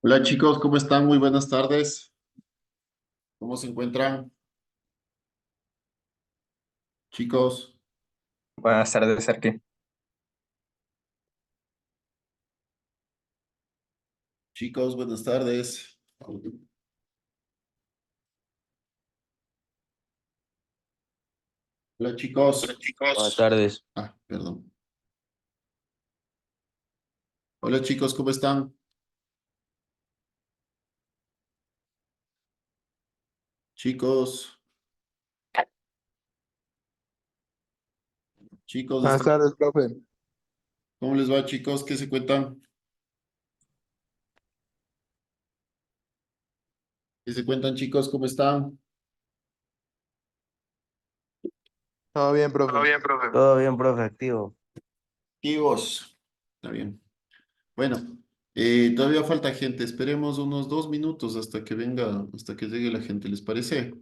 Hola chicos, ¿cómo están? Muy buenas tardes. ¿Cómo se encuentran? Chicos, Buenas tardes, Arqui. chicos, buenas tardes. Hola chicos. Buenas tardes. Perdón. Hola chicos, ¿cómo están? Chicos, chicos, Buenas tardes, profe. ¿cómo les va chicos? ¿Qué se cuentan? ¿Qué se cuentan chicos? ¿Cómo están? Todo bien, Todo profe. bien, profe. Todo bien, profe, activo. Chicos, está bien. Bueno, todavía falta gente. Esperemos unos 2 minutos hasta que venga, hasta que llegue la gente. ¿Les parece?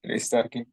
Listo, Arqui.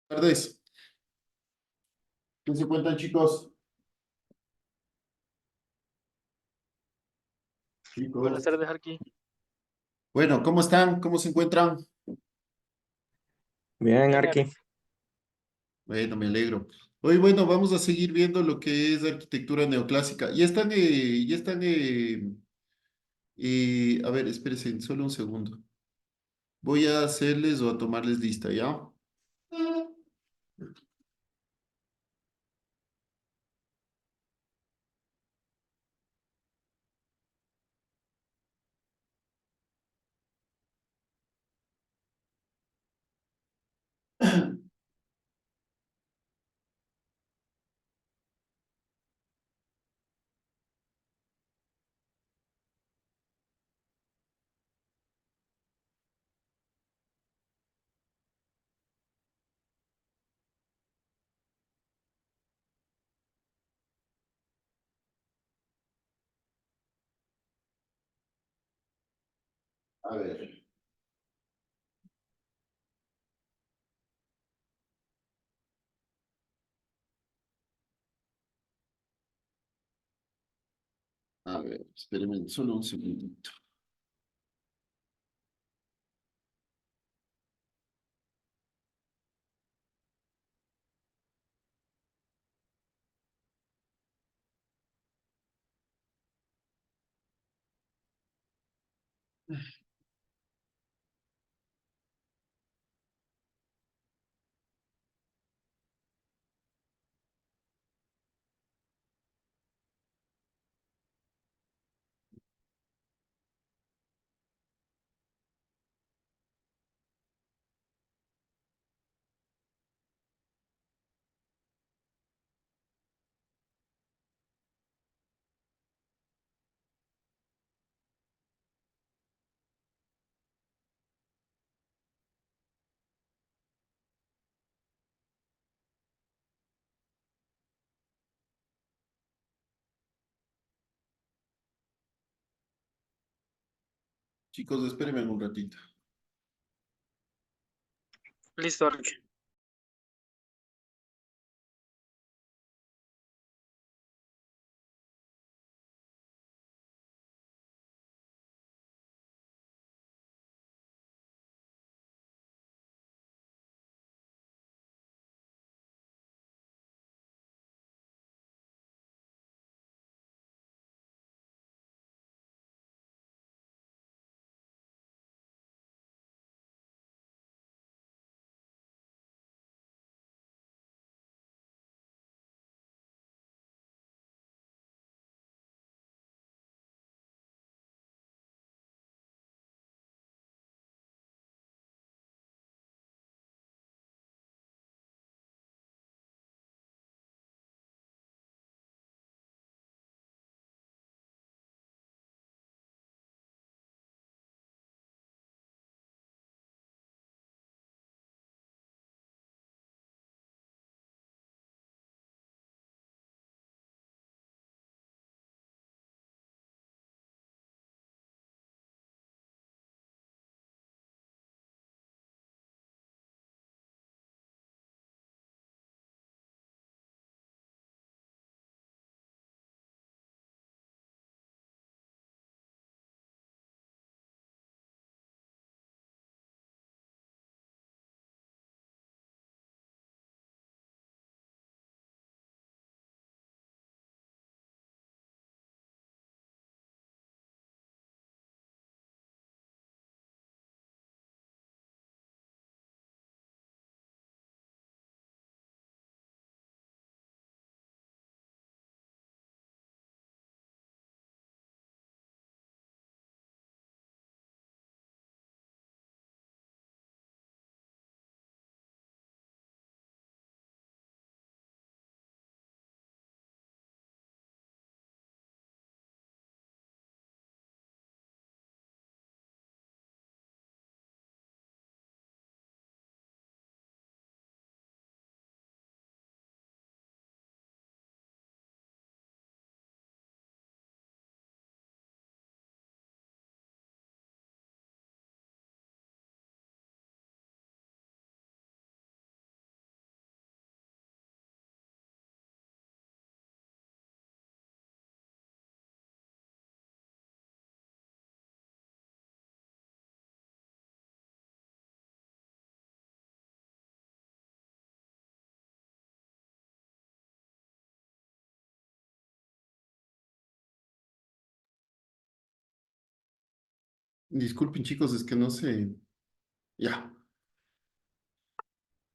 Tardes. ¿Qué se cuentan, chicos? Buenas Chicos. tardes, Arqui. Bueno, ¿cómo están? ¿Cómo se encuentran? Bien, Bien, Arqui. Bueno, me alegro. Hoy, bueno, vamos a seguir viendo lo que es arquitectura neoclásica. A ver, espérense, solo un segundo. Voy a hacerles o a tomarles lista, ¿ya? A ver. A ver, espérenme solo un segundito. Chicos, espérenme un ratito. Listo, Arqui. Disculpen, chicos, es que no sé. Ya,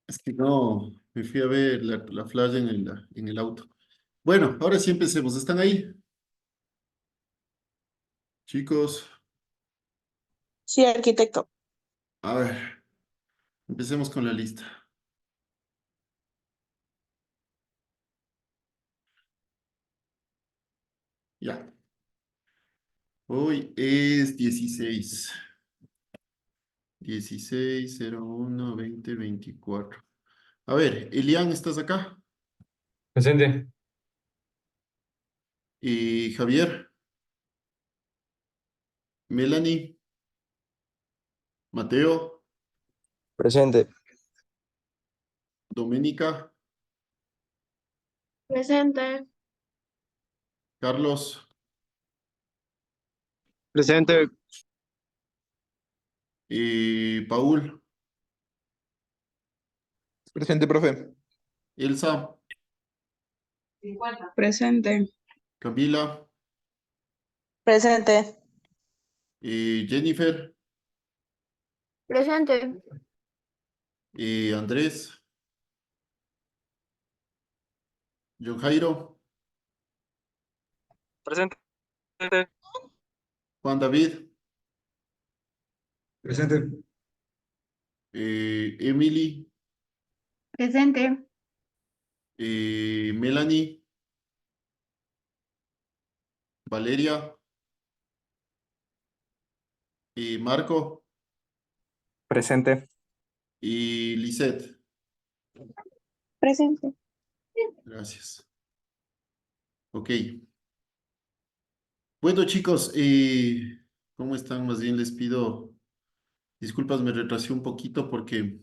es que no, me fui a ver la flash en el auto. Bueno, ahora sí empecemos. ¿Están ahí? Chicos, Sí, arquitecto. a ver, empecemos con la lista. Ya, hoy es 16/01/2024. A ver, Elian, ¿estás acá? Presente. Y Javier, Melanie, Mateo, Presente. Doménica, Presente. Carlos, Presente. y Paul, Presente, profe. Elsa, Presente. Camila, Presente. y Jennifer, Presente. y Andrés, John Jairo, Presente. Juan David, Presente. Emily, Presente. Melanie, Valeria, y Marco Presente. y Lisette. Presente. Gracias. Ok. Bueno, chicos, ¿cómo están? Más bien les pido disculpas, me retrasé un poquito porque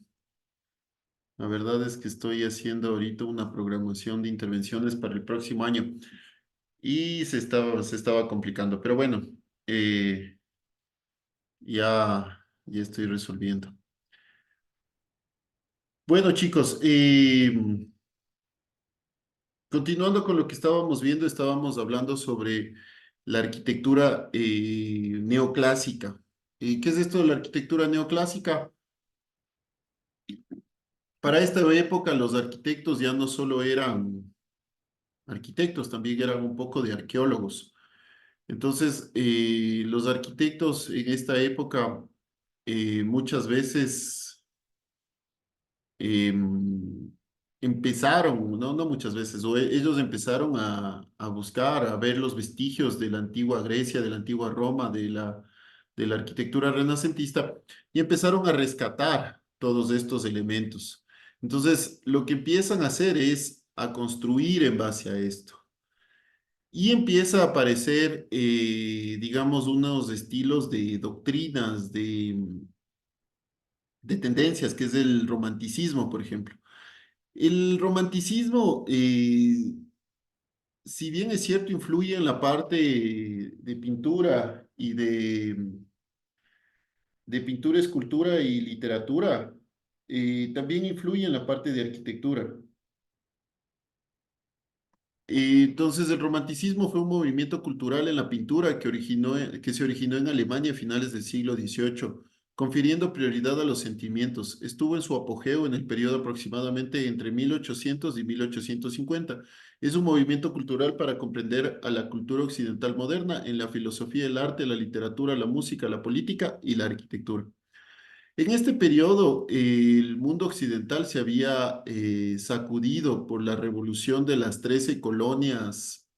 la verdad es que estoy haciendo ahorita una programación de intervenciones para el próximo año y se estaba complicando, pero bueno, eh, ya estoy resolviendo. Bueno, chicos, continuando con lo que estábamos viendo, estábamos hablando sobre la arquitectura neoclásica. ¿Qué es esto de la arquitectura neoclásica? Para esta época los arquitectos ya no solo eran arquitectos, también eran un poco de arqueólogos. Entonces, los arquitectos en esta época muchas veces em, empezaron, no muchas veces, ellos empezaron a buscar, a ver los vestigios de la antigua Grecia, de la antigua Roma, de la arquitectura renacentista, y empezaron a rescatar todos estos elementos. Entonces, lo que empiezan a hacer es a construir en base a esto. Y empieza a aparecer, digamos, unos estilos de doctrinas, de tendencias, que es el romanticismo, por ejemplo. El romanticismo, si bien es cierto, influye en la parte de pintura y de pintura, escultura y literatura, también influye en la parte de arquitectura. Entonces, el romanticismo fue un movimiento cultural en la pintura que se originó en Alemania a finales del siglo XVIII, confiriendo prioridad a los sentimientos. Estuvo en su apogeo en el periodo aproximadamente entre 1800 y 1850. Es un movimiento cultural para comprender a la cultura occidental moderna en la filosofía, el arte, la literatura, la música, la política y la arquitectura. En este periodo, el mundo occidental se había sacudido por la revolución de las 13 colonias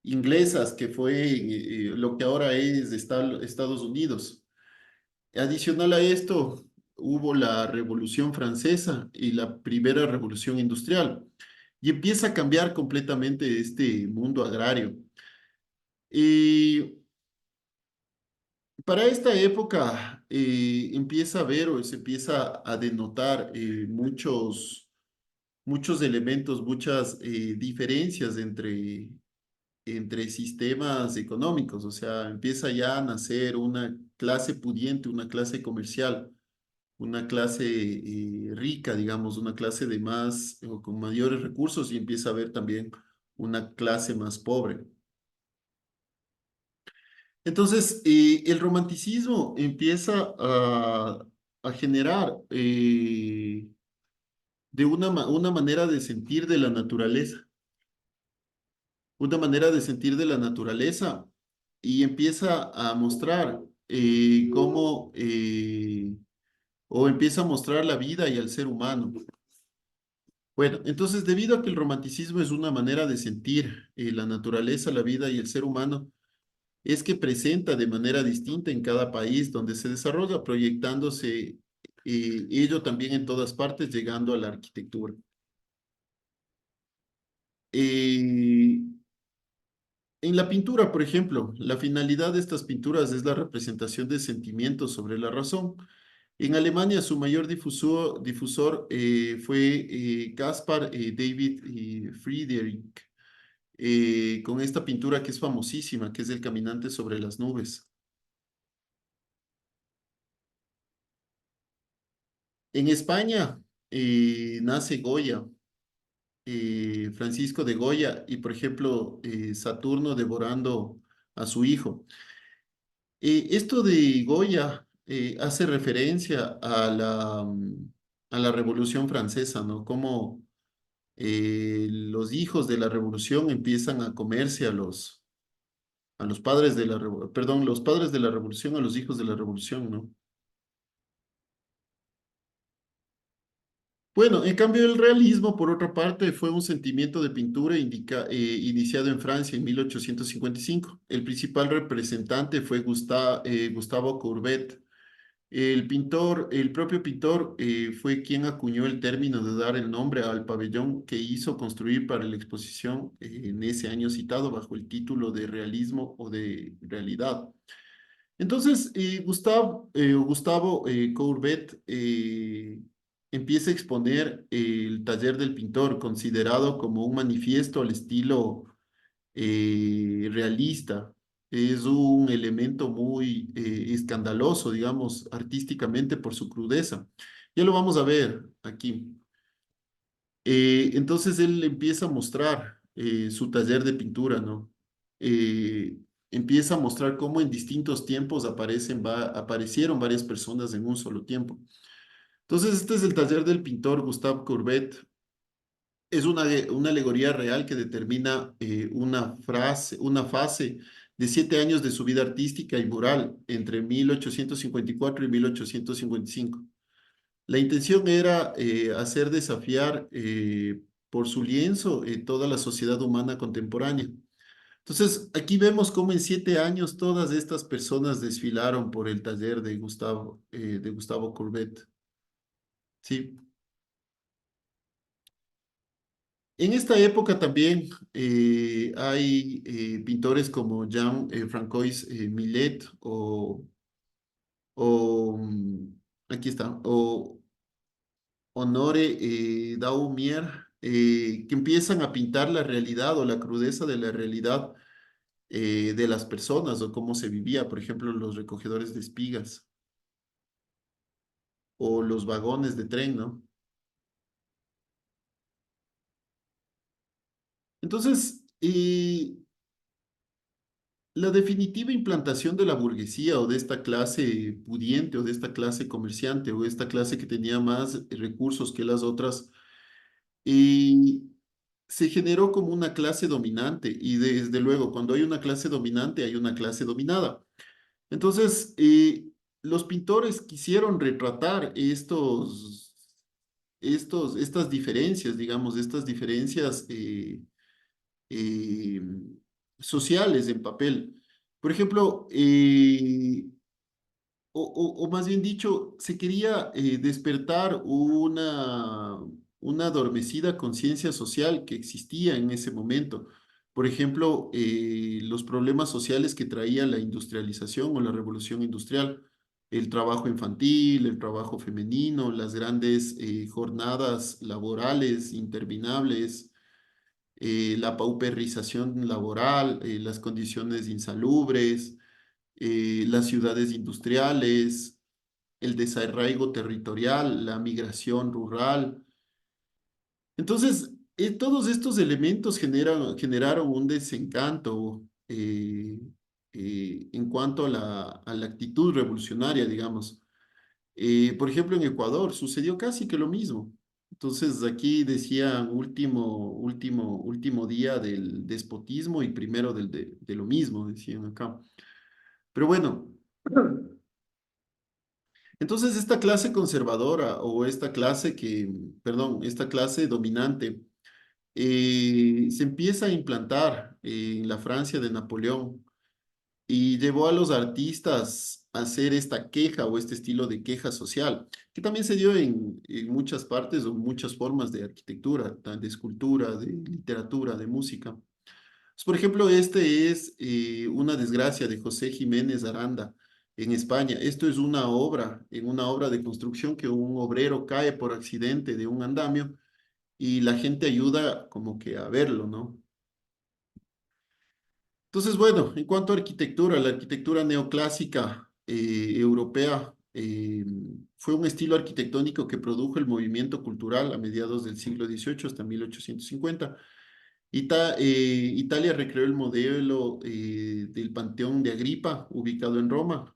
inglesas, que fue lo que ahora es Estados Unidos. Adicional a esto, hubo la Revolución Francesa y la primera revolución industrial, y empieza a cambiar completamente este mundo agrario. Y para esta época empieza a ver o se empieza a denotar muchos elementos, muchas diferencias entre sistemas económicos. O sea, empieza ya a nacer una clase pudiente, una clase comercial, una clase rica, digamos, una clase de más o con mayores recursos, y empieza a haber también una clase más pobre. Entonces, el romanticismo empieza a generar de una manera de sentir de la naturaleza, una manera de sentir de la naturaleza y empieza a mostrar cómo, o empieza a mostrar la vida y al ser humano. Bueno, entonces, debido a que el romanticismo es una manera de sentir la naturaleza, la vida y el ser humano, es que presenta de manera distinta en cada país donde se desarrolla, proyectándose ello también en todas partes, llegando a la arquitectura. Eh, en la pintura, por ejemplo, la finalidad de estas pinturas es la representación de sentimientos sobre la razón. En Alemania, su mayor difusor fue Caspar David Friedrich, con esta pintura que es famosísima, que es El caminante sobre las nubes. En España nace Goya, Francisco de Goya, y por ejemplo, Saturno devorando a su hijo. Esto de Goya hace referencia a la Revolución Francesa, ¿no? Como los hijos de la Revolución empiezan a comerse a los padres de la perdón, los padres de la Revolución a los hijos de la Revolución, ¿no? Bueno, en cambio el realismo, por otra parte, fue un sentimiento de pintura iniciado en Francia en 1855. El principal representante fue Gustavo Courbet. El propio pintor, fue quien acuñó el término de dar el nombre al pabellón que hizo construir para la exposición en ese año citado bajo el título de realismo o de realidad. Entonces, Gustavo Courbet empieza a exponer el taller del pintor, considerado como un manifiesto al estilo realista. Es un elemento muy escandaloso, digamos, artísticamente por su crudeza. Ya lo vamos a ver aquí. Entonces él empieza a mostrar su taller de pintura, ¿no? Eh, Empieza a mostrar cómo en distintos tiempos aparecieron varias personas en un solo tiempo. Entonces, este es el taller del pintor Gustave Courbet. Es una alegoría real que determina una fase de 7 años de su vida artística y moral entre 1854 y 1855. La intención era hacer desafiar por su lienzo toda la sociedad humana contemporánea. Entonces, aquí vemos cómo en 7 años todas estas personas desfilaron por el taller de Gustavo Courbet. ¿Sí? En esta época también hay pintores como Jean-Francois Millet aquí está, o Honore Daumier, que empiezan a pintar la realidad o la crudeza de la realidad de las personas o cómo se vivía, por ejemplo, los recogedores de espigas o los vagones de tren, ¿no? Entonces, la definitiva implantación de la burguesía o de esta clase pudiente o de esta clase comerciante o de esta clase que tenía más recursos que las otras, eh, se generó como una clase dominante y desde luego cuando hay una clase dominante hay una clase dominada. Entonces, los pintores quisieron retratar estas diferencias, digamos, estas diferencias eh, sociales en papel. Por ejemplo, o más bien dicho, se quería despertar una adormecida conciencia social que existía en ese momento. Por ejemplo, los problemas sociales que traía la industrialización o la revolución industrial, el trabajo infantil, el trabajo femenino, las grandes jornadas laborales interminables, la pauperización laboral, las condiciones insalubres, las ciudades industriales, el desarraigo territorial, la migración rural. Entonces, todos estos elementos generaron un desencanto en cuanto a la actitud revolucionaria, digamos. Por ejemplo, en Ecuador sucedió casi que lo mismo. Entonces, aquí decían último día del despotismo y primero de lo mismo, decían acá. Pero bueno, entonces esta clase conservadora o esta clase dominante se empieza a implantar en la Francia de Napoleón y llevó a los artistas a hacer esta queja o este estilo de queja social, que también se dio en muchas partes o muchas formas de arquitectura, de escultura, de literatura, de música. Pues, por ejemplo, este es una desgracia de José Jiménez Aranda en España. Esto es en una obra de construcción que un obrero cae por accidente de un andamio y la gente ayuda como que a verlo, ¿no? Entonces, bueno, en cuanto a arquitectura, la arquitectura neoclásica europea fue un estilo arquitectónico que produjo el movimiento cultural a mediados del siglo XVIII hasta 1850. Italia recreó el modelo del Panteón de Agripa, ubicado en Roma,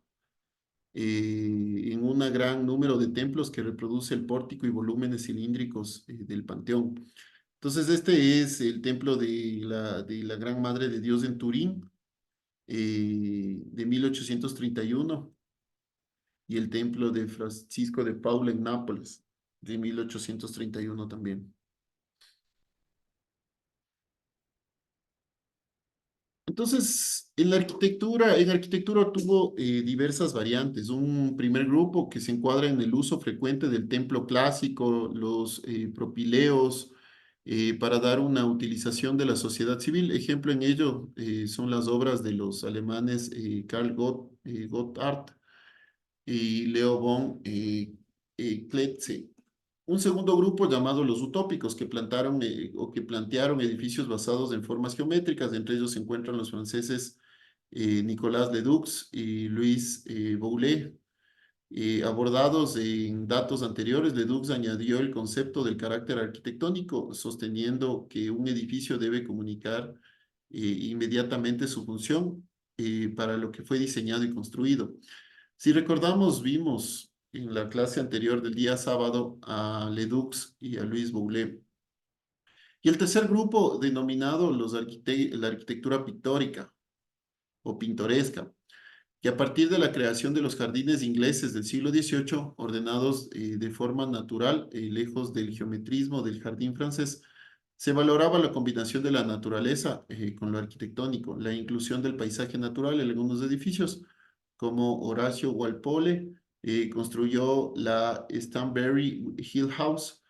en un gran número de templos que reproduce el pórtico y volúmenes cilíndricos del Panteón. Entonces, este es el templo de la Gran Madre de Dios en Turín, de 1831, y el templo de Francisco de Paula en Nápoles, de 1831 también. Entonces, en arquitectura tuvo diversas variantes. Un primer grupo que se encuadra en el uso frecuente del templo clásico, los propileos, para dar una utilización de la sociedad civil. Ejemplo en ello son las obras de los alemanes Gotthard y Leo von Kletze. Un segundo grupo llamado los utópicos que que plantearon edificios basados en formas geométricas. Entre ellos se encuentran los franceses Nicolas Ledoux y Louis Boullé. Abordados en datos anteriores, Ledoux añadió el concepto del carácter arquitectónico, sosteniendo que un edificio debe comunicar inmediatamente su función para lo que fue diseñado y construido. Si recordamos, vimos en la clase anterior del día sábado a Ledoux y a Louis Boullé. Y el tercer grupo, denominado la arquitectura pictórica o pintoresca, que a partir de la creación de los jardines ingleses del siglo XVIII, ordenados de forma natural, lejos del geometrismo del jardín francés, se valoraba la combinación de la naturaleza con lo arquitectónico, la inclusión del paisaje natural en algunos edificios, como Horacio Walpole construyó la Stanbury Hill House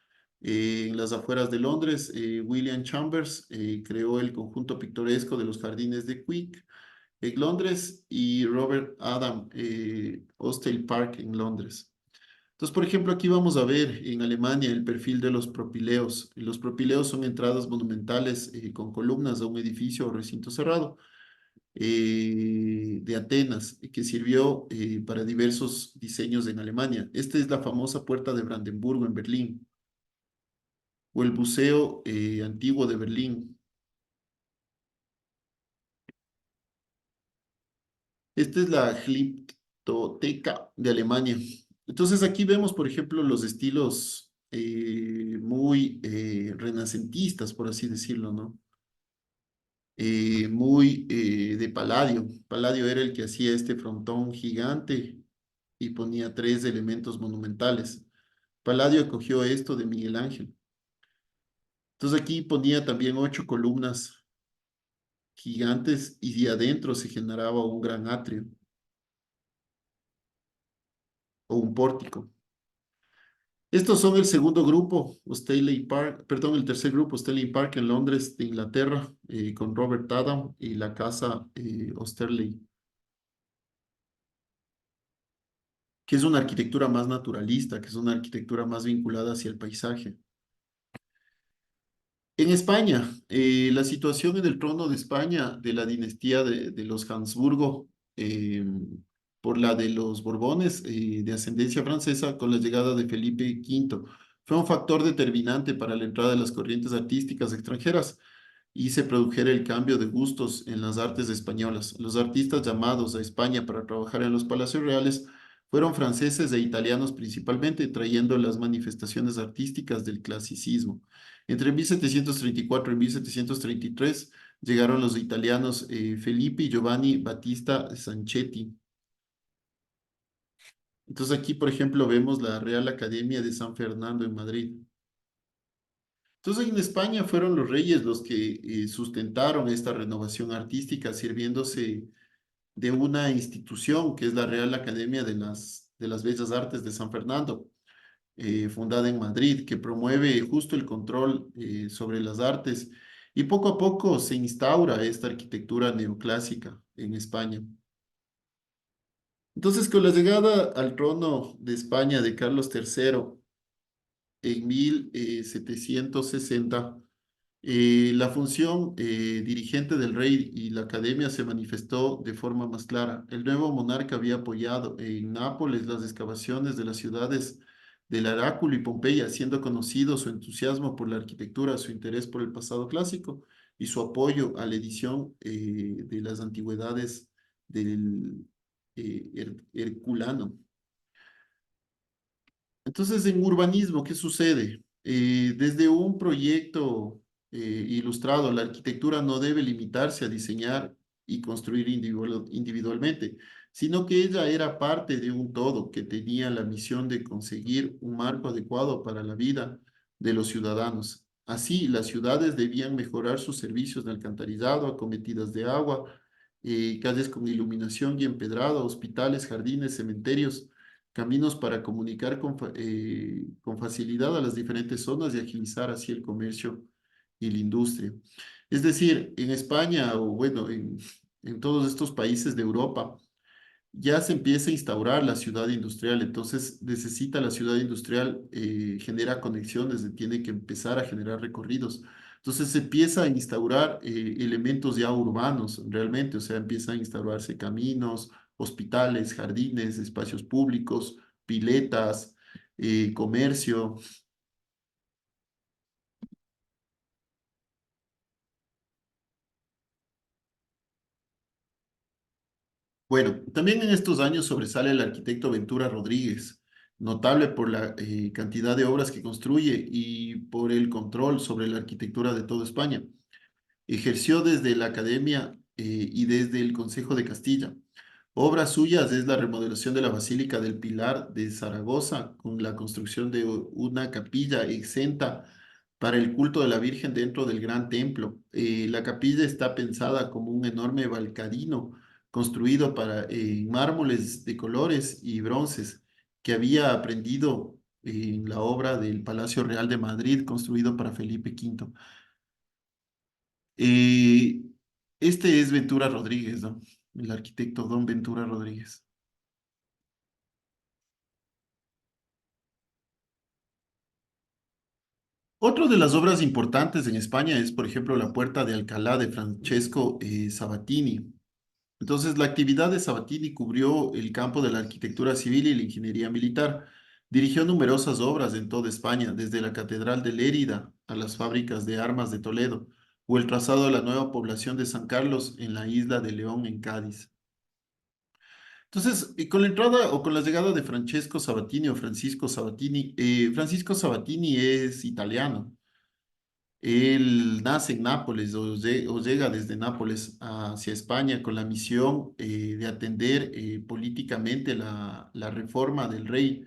en las afueras de Londres. William Chambers creó el conjunto pictoresco de los jardines de Quick en Londres y Robert Adam Hostale Park en Londres. Entonces, por ejemplo, aquí vamos a ver en Alemania el perfil de los propileos. Los propileos son entradas monumentales con columnas a un edificio o recinto cerrado de Atenas, que sirvió para diversos diseños en Alemania. Esta es la famosa Puerta de Brandenburgo en Berlín, o el Museo Antiguo de Berlín. Esta es la Glyptoteca de Alemania. Entonces aquí vemos, por ejemplo, los estilos muy renacentistas, por así decirlo, ¿no? Muy de Palladio. Palladio era el que hacía este frontón gigante y ponía tres elementos monumentales. Palladio cogió esto de Miguel Ángel. Entonces aquí ponía también 8 columnas gigantes y de adentro se generaba un gran atrio o un pórtico. Estos son el segundo grupo, el tercer grupo, Stanley Park en Londres, de Inglaterra, con Robert Adam y la casa Osterley, que es una arquitectura más naturalista, que es una arquitectura más vinculada hacia el paisaje. En España, la situación en el trono de España de la dinastía de los Habsburgo por la de los Borbones de ascendencia francesa con la llegada de Felipe V fue un factor determinante para la entrada de las corrientes artísticas extranjeras y se produjera el cambio de gustos en las artes españolas. Los artistas llamados a España para trabajar en los palacios reales fueron franceses e italianos principalmente, trayendo las manifestaciones artísticas del clasicismo. Entre 1734 y 1733 llegaron los italianos Felipe y Giovanni Battista Sanchetti. Entonces aquí, por ejemplo, vemos la Real Academia de San Fernando en Madrid. Entonces en España fueron los reyes los que sustentaron esta renovación artística sirviéndose de una institución que es la Real Academia de las Bellas Artes de San Fernando, fundada en Madrid, que promueve justo el control sobre las artes y poco a poco se instaura esta arquitectura neoclásica en España. Entonces, con la llegada al trono de España de Carlos III en 1760, la función dirigente del rey y la academia se manifestó de forma más clara. El nuevo monarca había apoyado en Nápoles las excavaciones de las ciudades del Heráculo y Pompeya, haciendo conocido su entusiasmo por la arquitectura, su interés por el pasado clásico y su apoyo a la edición de las antigüedades del Herculano. Entonces, en urbanismo, ¿qué sucede? Desde un proyecto ilustrado, la arquitectura no debe limitarse a diseñar y construir individualmente, sino que ella era parte de un todo que tenía la misión de conseguir un marco adecuado para la vida de los ciudadanos. Así, las ciudades debían mejorar sus servicios de alcantarillado, acometidas de agua, calles con iluminación y empedrado, hospitales, jardines, cementerios, caminos para comunicar con facilidad a las diferentes zonas y agilizar así el comercio y la industria. Es decir, en España o bueno, en todos estos países de Europa, ya se empieza a instaurar la ciudad industrial, entonces necesita la ciudad industrial, genera conexiones, tiene que empezar a generar recorridos. Entonces se empieza a instaurar elementos ya urbanos realmente, o sea, empiezan a instaurarse caminos, hospitales, jardines, espacios públicos, piletas, comercio. Bueno, también en estos años sobresale el arquitecto Ventura Rodríguez, notable por la cantidad de obras que construye y por el control sobre la arquitectura de toda España. Ejerció desde la Academia y desde el Consejo de Castilla. Obras suyas es la remodelación de la Basílica del Pilar de Zaragoza, con la construcción de una capilla exenta para el culto de la Virgen dentro del gran templo. La capilla está pensada como un enorme balcadino construido para mármoles de colores y bronces que había aprendido en la obra del Palacio Real de Madrid, construido para Felipe V. Eh, este es Ventura Rodríguez, ¿no? El arquitecto Don Ventura Rodríguez. Otra de las obras importantes en España es, por ejemplo, la Puerta de Alcalá de Francesco Sabatini. Entonces, la actividad de Sabatini cubrió el campo de la arquitectura civil y la ingeniería militar. Dirigió numerosas obras en toda España, desde la Catedral de Lérida a las fábricas de armas de Toledo, o el trazado de la nueva población de San Carlos en la isla de León, en Cádiz. Entonces, con la entrada o con la llegada de Francesco Sabatini o Francisco Sabatini es italiano. Él nace en Nápoles o llega desde Nápoles hacia España con la misión de atender políticamente la reforma del rey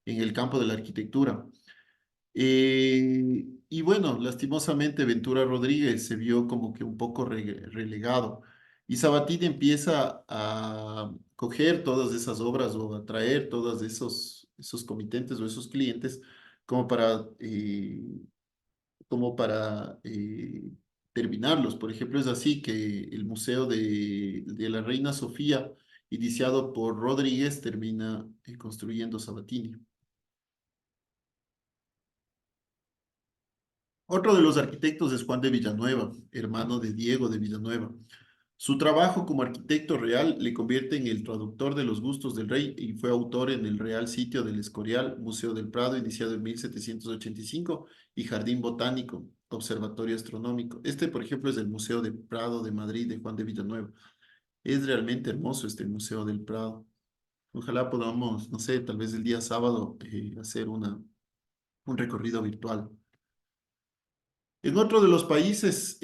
en el campo de la arquitectura. Y bueno, lastimosamente Ventura Rodríguez se vio como que un poco relegado y Sabatini empieza a coger todas esas obras o a traer todos esos comitentes o esos clientes como para terminarlos. Por ejemplo, es así que el Museo de la Reina Sofía, iniciado por Rodríguez, termina construyendo Sabatini. Otro de los arquitectos es Juan de Villanueva, hermano de Diego de Villanueva. Su trabajo como arquitecto real le convierte en el traductor de los gustos del rey y fue autor en el Real Sitio del Escorial, Museo del Prado, iniciado en 1785, y Jardín Botánico, Observatorio Astronómico. Este, por ejemplo, es el Museo del Prado de Madrid, de Juan de Villanueva. Es realmente hermoso este Museo del Prado. Ojalá podamos, no sé, tal vez el día sábado hacer un recorrido virtual. En otro de los países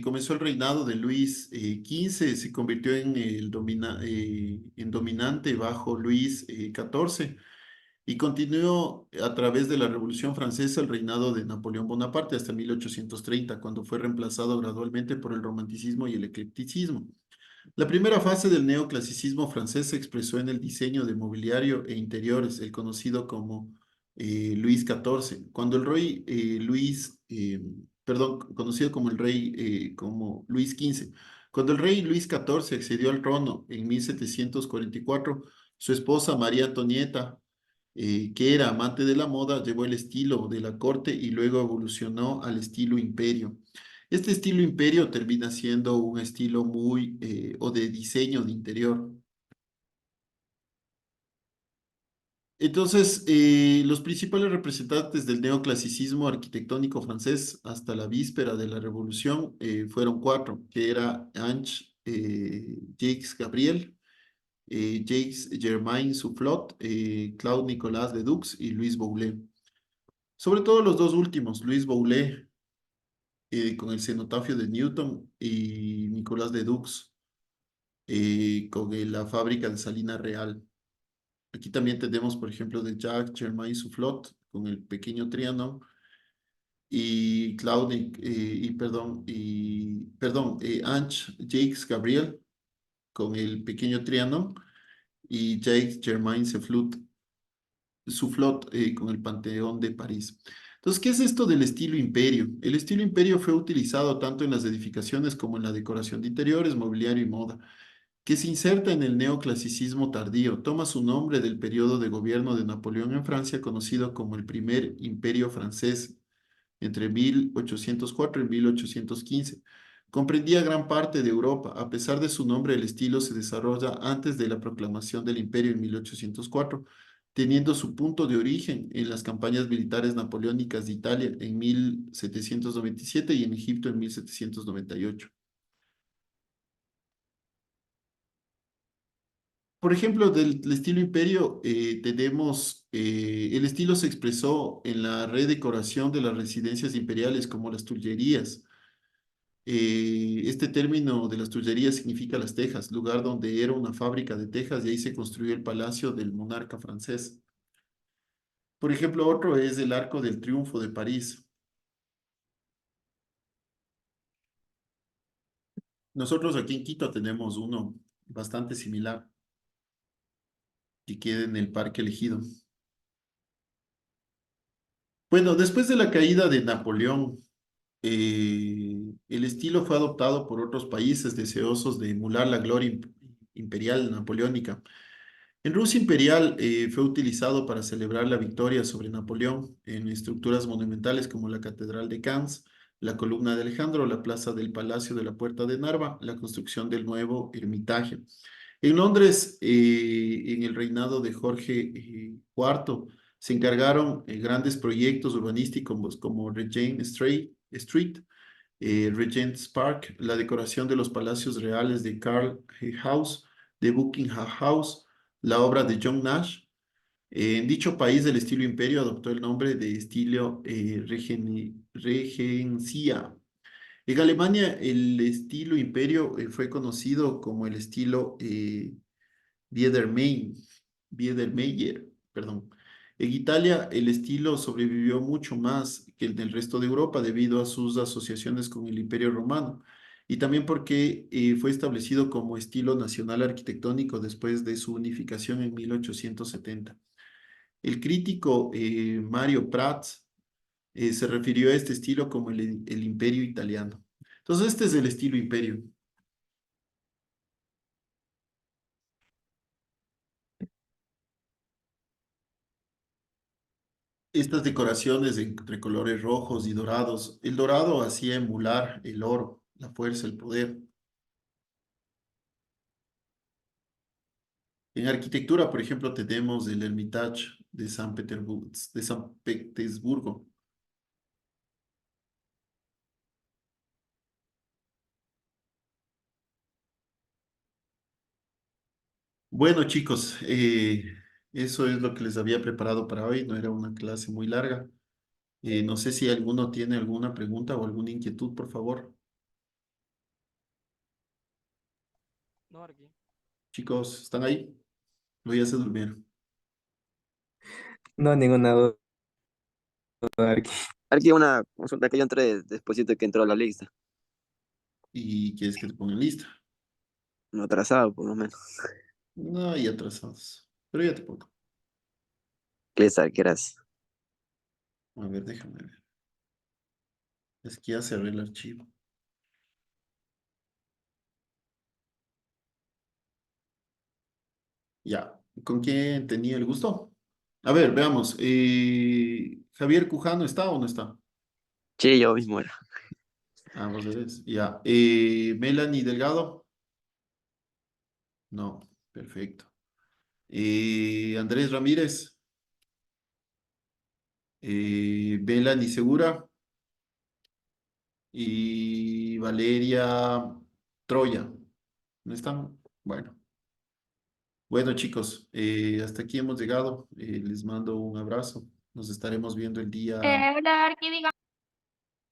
comenzó el reinado de Luis XV, se convirtió en dominante bajo Luis XIV y continuó a través de la Revolución Francesa el reinado de Napoleón Bonaparte hasta 1830, cuando fue reemplazado gradualmente por el romanticismo y el eclecticismo. La primera fase del neoclasicismo francés se expresó en el diseño de mobiliario e interiores, el conocido como Luis XIV. Cuando el rey conocido como el rey, como Luis XV. Cuando el rey Luis XIV accedió al trono en 1744, su esposa María Antonieta, que era amante de la moda, llevó el estilo de la corte y luego evolucionó al estilo imperio. Este estilo imperio termina siendo un estilo muy, o de diseño de interior. Entonces, los principales representantes del neoclasicismo arquitectónico francés hasta la víspera de la Revolución fueron cuatro, que era Jacques Gabriel, Jacques Germain Soufflot, Claude Nicolas Ledoux y Louis Bouillet. Sobre todo los dos últimos, Louis Bouillet con el cenotafio de Newton y Nicolas Ledoux con la fábrica de Salina Real. Aquí también tenemos, por ejemplo, de Jacques Germain Soufflot con el pequeño Trianon y Ange Jacques Gabriel con el pequeño Trianon y Jacques Germain Soufflot con el Panteón de París. Entonces, ¿qué es esto del estilo imperio? El estilo imperio fue utilizado tanto en las edificaciones como en la decoración de interiores, mobiliario y moda, que se inserta en el neoclasicismo tardío. Toma su nombre del periodo de gobierno de Napoleón en Francia, conocido como el primer imperio francés, entre 1804 y 1815. Comprendía gran parte de Europa. A pesar de su nombre, el estilo se desarrolla antes de la proclamación del imperio en 1804, teniendo su punto de origen en las campañas militares napoleónicas de Italia en 1797 y en Egipto en 1798. Por ejemplo, del estilo imperio, el estilo se expresó en la redecoración de las residencias imperiales como las Tullerías. Este término de las Tullerías significa las tejas, lugar donde era una fábrica de tejas y ahí se construyó el palacio del monarca francés. Por ejemplo, otro es el Arco del Triunfo de París. Nosotros aquí en Quito tenemos uno bastante similar que queda en el Parque Elegido. Bueno, después de la caída de Napoleón, el estilo fue adoptado por otros países deseosos de emular la gloria imperial napoleónica. En Rusia imperial fue utilizado para celebrar la victoria sobre Napoleón en estructuras monumentales como la Catedral de Cannes, la Columna de Alejandro, la Plaza del Palacio de la Puerta de Narva, la construcción del nuevo Hermitage. En Londres, en el reinado de Jorge IV, se encargaron grandes proyectos urbanísticos como Regent Street, Regent's Park, la decoración de los palacios reales de Carl House, de Buckingham House, la obra de John Nash. En dicho país, el estilo imperio adoptó el nombre de estilo regencia. En Alemania, el estilo imperio fue conocido como el estilo Biedermeier, Biedermeier, perdón. En Italia, el estilo sobrevivió mucho más que el del resto de Europa debido a sus asociaciones con el Imperio Romano y también porque fue establecido como estilo nacional arquitectónico después de su unificación en 1870. El crítico Mario Prats se refirió a este estilo como el imperio italiano. Entonces, este es el estilo imperio. Estas decoraciones entre colores rojos y dorados, el dorado hacía emular el oro, la fuerza, el poder. En arquitectura, por ejemplo, tenemos el Hermitage de San Petersburgo. Bueno, chicos, eso es lo que les había preparado para hoy. No era una clase muy larga. No sé si alguno tiene alguna pregunta o alguna inquietud, por favor. No, Arqui. Chicos, ¿están ahí? O ya se durmieron. No, ninguna duda, Arqui. Arqui, una consulta que yo entré después de que entró a la lista. ¿Y quieres que te pongan lista? No atrasado, por lo menos. No, y atrasados. Pero ya te pongo. ¿Qué es que eras? A ver, déjame ver. Es que ya cerré el archivo. Ya. ¿Con quién tenía el gusto? A ver, veamos. ¿Javier Cujano está o no está? Sí, yo mismo era. Ah, vos eres. Ya. ¿Melanie Delgado? No. Perfecto. Andrés Ramírez. Melanie Segura. Y Valeria Troya. ¿No están? Bueno. Bueno, chicos, hasta aquí hemos llegado. Les mando un abrazo. Nos estaremos viendo el día. Hola, Arqui, diga.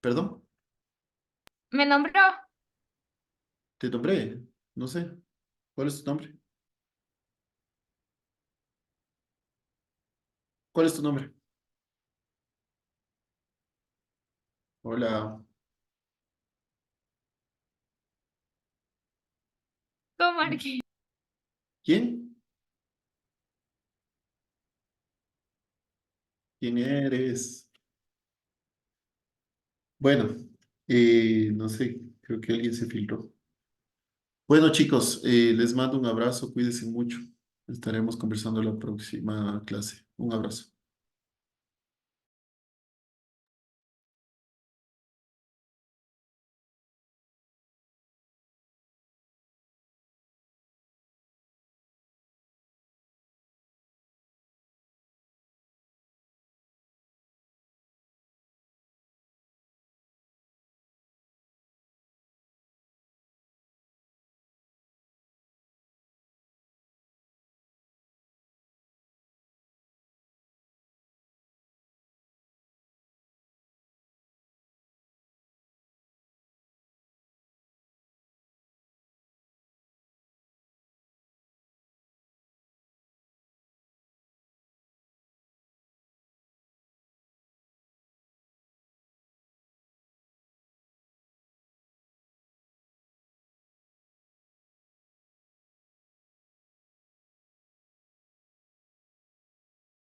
Perdón, ¿Me nombró? te nombré. No sé. ¿Cuál es tu nombre? ¿Cuál es tu nombre? Hola. ¿Cómo, Arqui? ¿Quién? ¿Quién eres? Bueno, no sé. Creo que alguien se filtró. Bueno, chicos, les mando un abrazo. Cuídense mucho. Estaremos conversando en la próxima clase. Un abrazo.